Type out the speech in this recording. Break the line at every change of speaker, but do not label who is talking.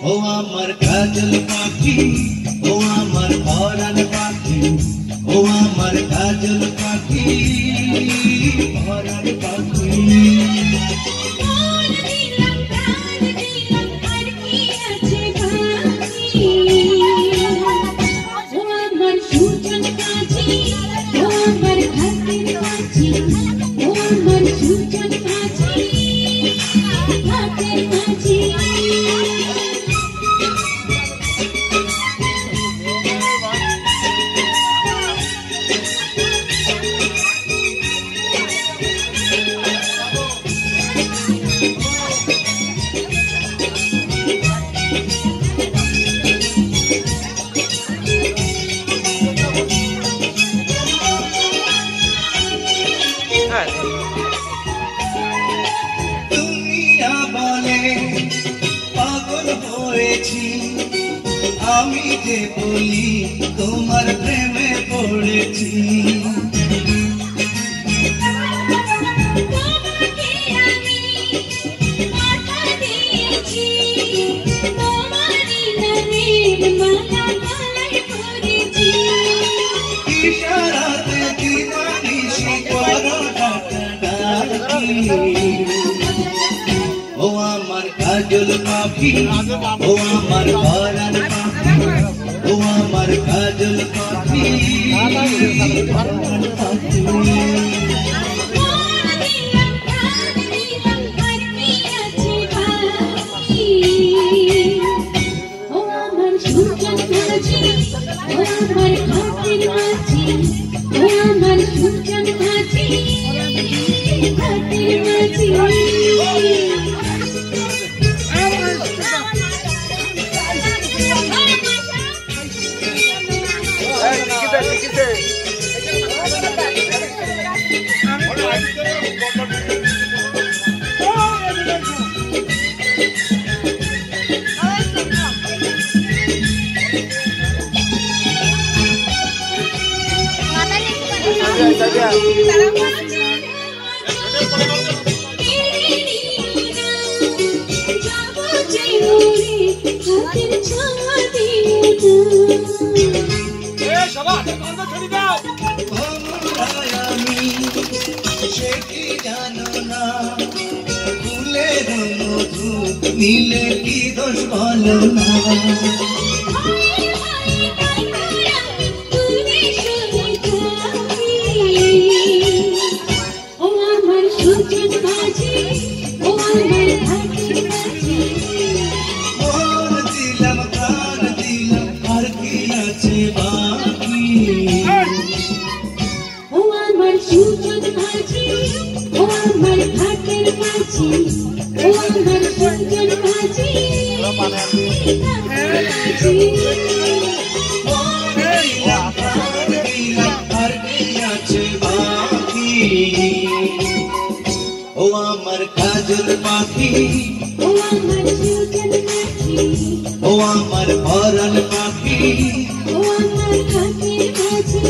ও আমার কাজল পাখি, ও আমার পরাণ পাখি, ও আমার কাজল পাখি, পরাণ পাখি। দুনিয়া বলে পাগল হয়েছি, আমি যে বলি তোমার প্রেমে পড়েছি। ইশারাতে দিবানিশি করো ডাকাডাকি। ও আমার কাজল পাখি, ও আমার পরাণ পাখি, ও আমার কাজল পাখি, পরাণ পাখি। নীলে কি দোষ বলো না, ও আমার সুজন বাজি, ও আমার হাতের বাজি। মন দিলাম প্রাণ দিলাম, আর কি আছে বাকি। ও আমার সুজন বাজি, ও আমার হাতের বাজি, ও আমার সুজন বাজি, ও আমার কাজল পাখি, ও আমার সুজন পাখি, ও আমার পরাণ পাখি, ও আমার হাতের বাজি।